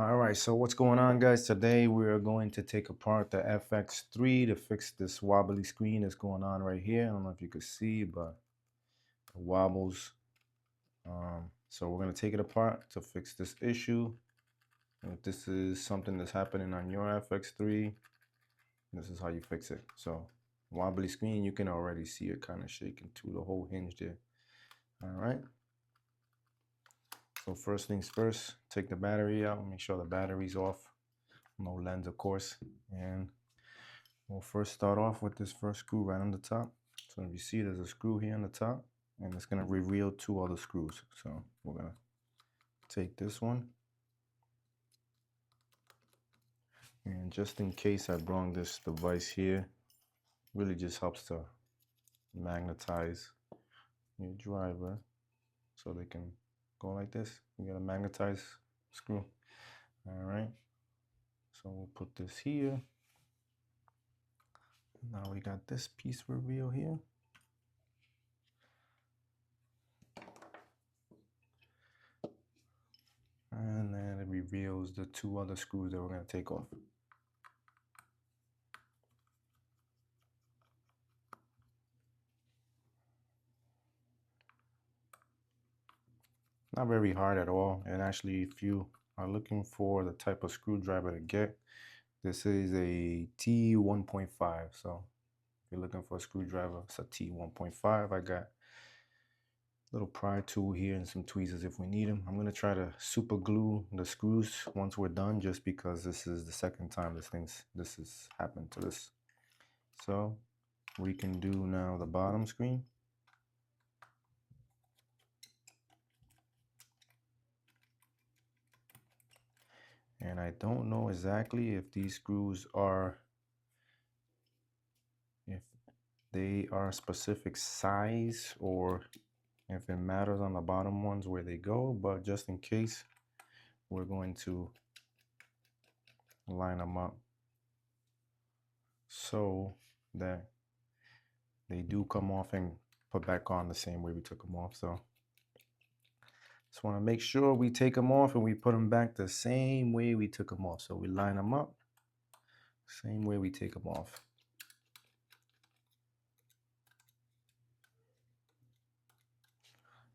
All right, so what's going on, guys? Today we're going to take apart the Fx3 to fix this wobbly screen that's going on right here. I don't know if you could see, but it wobbles. So we're going to take it apart to fix this issue. And if this is something that's happening on your Fx3, this is how you fix it. So wobbly screen, you can already see it kind of shaking to the whole hinge there. All right. So first things first, take the battery out, make sure the battery's off. No lens, of course. And we'll first start off with this first screw right on the top. So if you see, there's a screw here on the top, and it's going to reveal two other screws. So we're going to take this one. And just in case I brought this device here, really just helps to magnetize your driver so they can go like this. You got a magnetized screw. All right. So we'll put this here. Now we got this piece reveal here. And then it reveals the two other screws that we're going to take off. Not very hard at all. And actually, if you are looking for the type of screwdriver to get, this is a T1.5. So if you're looking for a screwdriver, it's a T1.5. I got a little pry tool here and some tweezers if we need them. I'm going to try to super glue the screws once we're done, just because this is the second time this has happened to this. So we can do now the bottom screen. And I don't know exactly if these screws are, if they are a specific size or if it matters on the bottom ones where they go, but just in case, we're going to line them up so that they do come off and put back on the same way we took them off. So just want to make sure we take them off and we put them back the same way we took them off. So we line them up same way we take them off.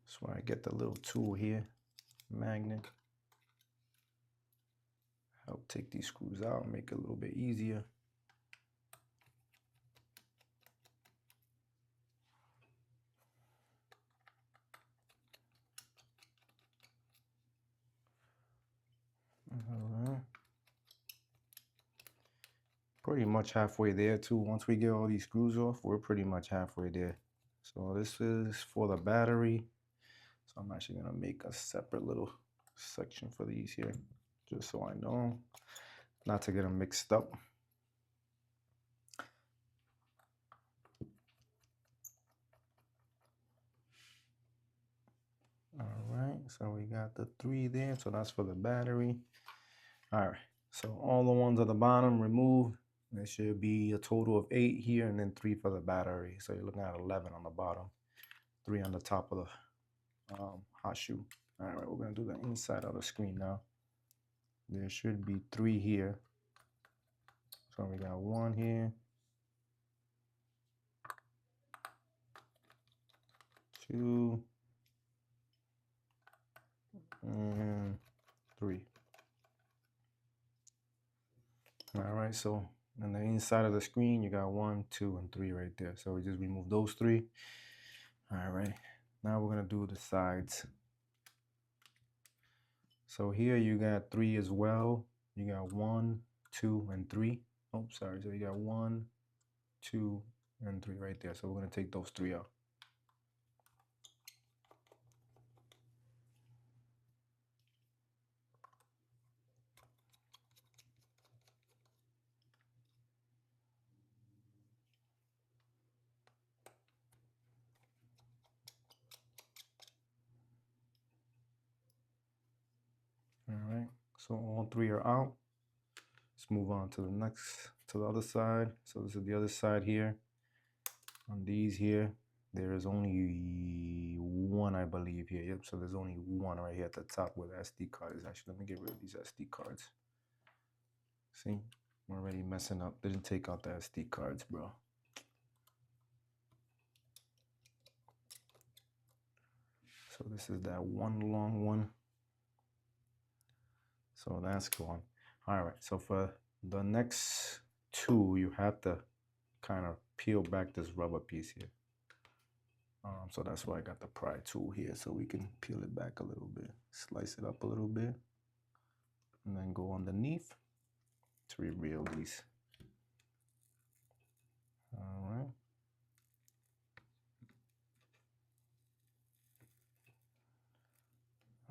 That's why I get the little tool here, magnet. Help take these screws out, make it a little bit easier. Alright. Pretty much halfway there too. Once we get all these screws off, we're pretty much halfway there. So this is for the battery. So I'm actually gonna make a separate little section for these here, just so I know not to get them mixed up. All right, so we got the 3 there, so that's for the battery. All right, so all the ones at the bottom removed. There should be a total of 8 here, and then 3 for the battery. So you're looking at 11 on the bottom, 3 on the top of the hot shoe. All right, we're gonna do the inside of the screen now. There should be 3 here. So we got 1 here, 2, and 3. All right, so on the inside of the screen, you got 1, 2, and 3 right there. So we just remove those 3. All right, now we're gonna do the sides. So here you got 3 as well. You got 1, 2, and 3. Oh, sorry. So you got 1, 2, and 3 right there. So we're gonna take those 3 out. All right, so all 3 are out. Let's move on to the next, to the other side. So this is the other side here. On these here, there is only one, I believe, here. Yep, so there's only one right here at the top where the SD card is. Actually, let me get rid of these SD cards. See, I'm already messing up. Didn't take out the SD cards, bro. So this is that one long one. So that's gone. All right, so for the next two, you have to kind of peel back this rubber piece here. So that's why I got the pry tool here, so we can peel it back a little bit, slice it up a little bit, and then go underneath to reveal these. All right.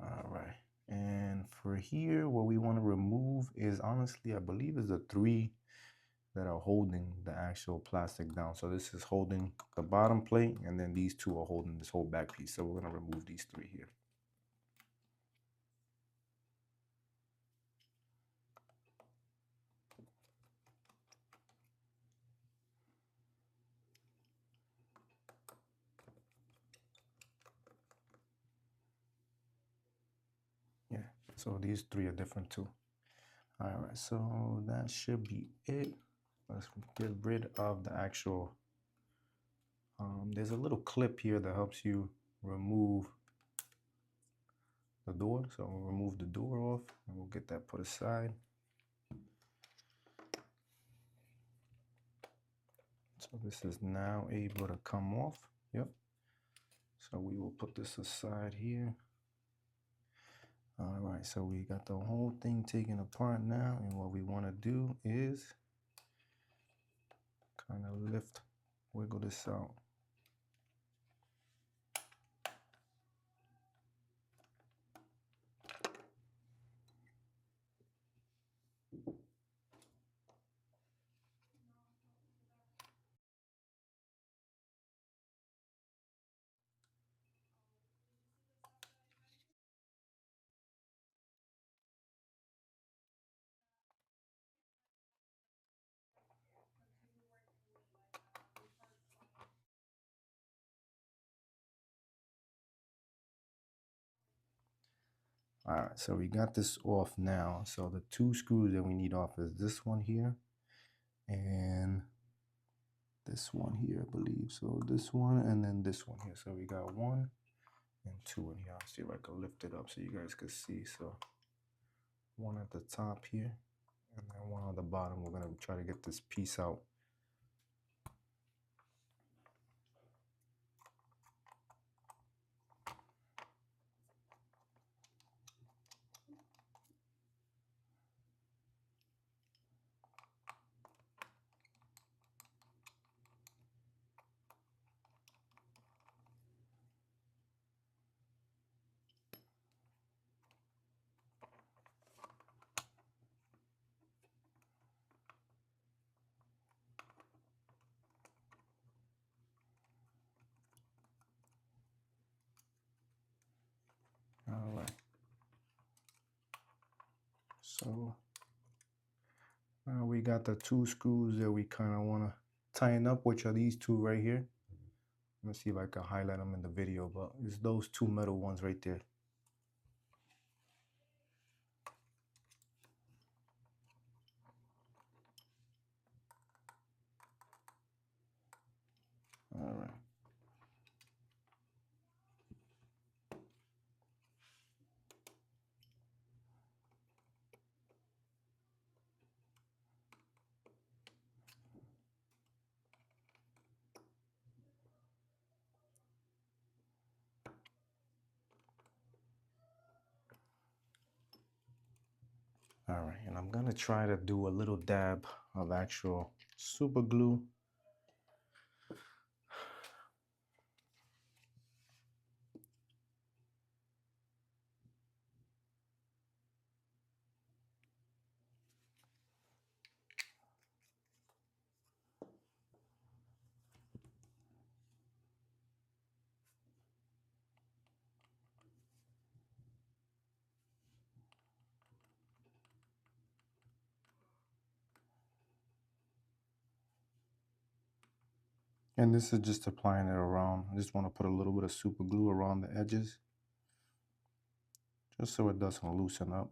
All right. And for here, what we want to remove is, honestly, I believe is the three that are holding the actual plastic down. So this is holding the bottom plate, and then these two are holding this whole back piece. So we're going to remove these three here. Yeah, so these three are different too. All right, so that should be it. Let's get rid of the actual, there's a little clip here that helps you remove the door. So we'll remove the door off and we'll get that put aside. So this is now able to come off. Yep. So we will put this aside here. All right, so we got the whole thing taken apart now, and what we want to do is kind of wiggle this out. All right, so we got this off now. So the two screws that we need off is this one here and this one here, I believe. So this one and then this one here. So we got one and two in here. I'll see if I can lift it up so you guys can see. So one at the top here and then one on the bottom. We're gonna try to get this piece out. All right. So now we got the two screws that we kind of want to tighten up, which are these two right here. Let me see if I can highlight them in the video, but it's those two metal ones right there. All right. All right, and I'm gonna try to do a little dab of actual super glue. And this is just applying it around. I just want to put a little bit of super glue around the edges, just so it doesn't loosen up.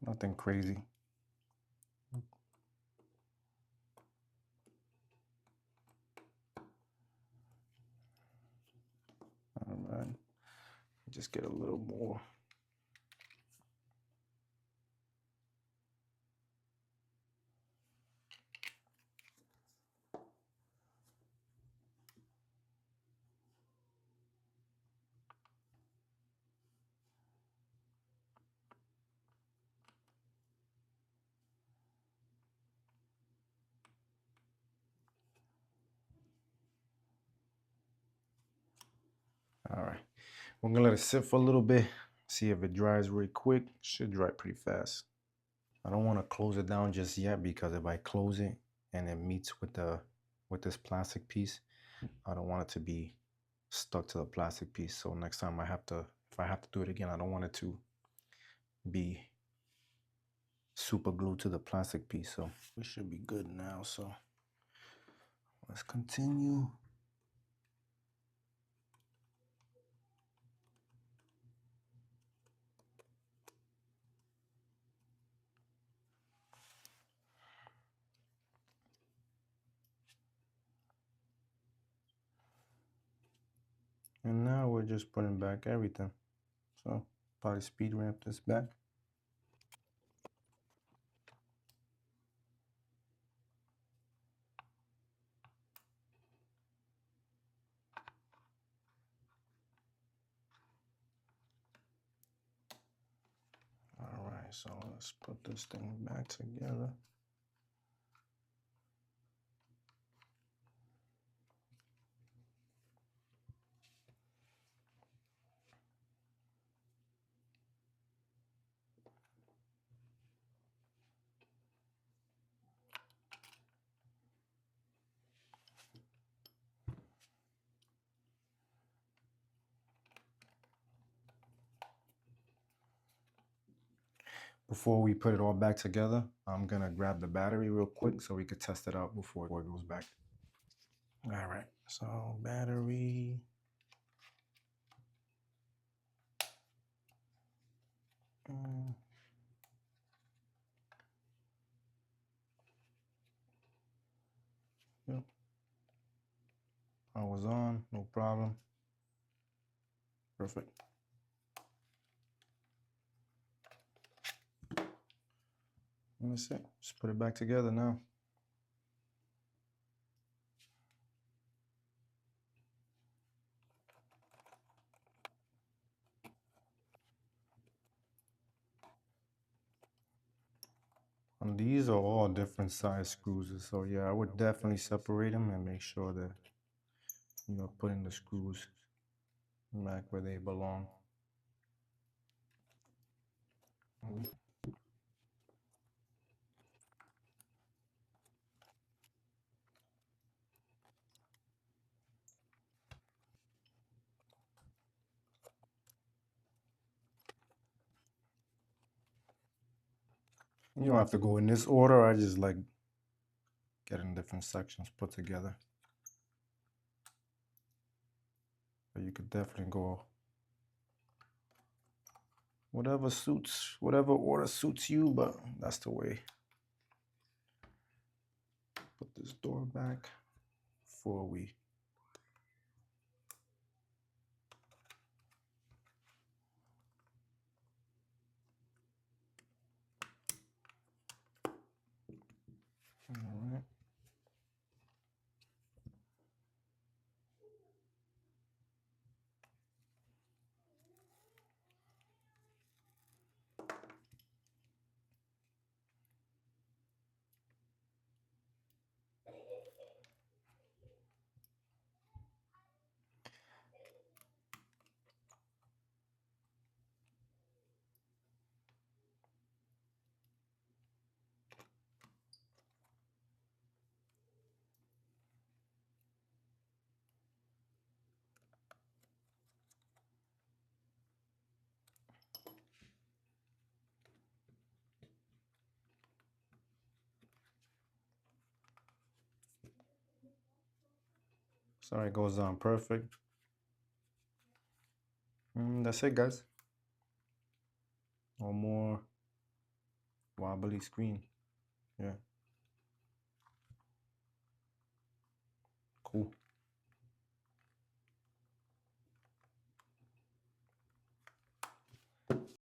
Nothing crazy. All right, just get a little more. All right, we're gonna let it sit for a little bit, see if it dries really quick. Should dry pretty fast. I don't want to close it down just yet, because if I close it and it meets with this plastic piece, I don't want it to be stuck to the plastic piece. So next time if I have to do it again, I don't want it to be super glued to the plastic piece. So we should be good now. So let's continue. And now we're just putting back everything. So probably speed ramp this back. All right, so let's put this thing back together. Before we put it all back together, I'm gonna grab the battery real quick so we could test it out before it goes back. All right, so battery. Yep, I was on, no problem. Perfect. That's it. Just put it back together now. And these are all different size screws, so yeah, I would definitely separate them and make sure that you're putting the screws back where they belong. You don't have to go in this order. I just like getting different sections put together. But you could definitely go whatever order suits you, but that's the way. Put this door back before we. All right. So it goes on perfect. That's it, guys. One more wobbly screen. Yeah.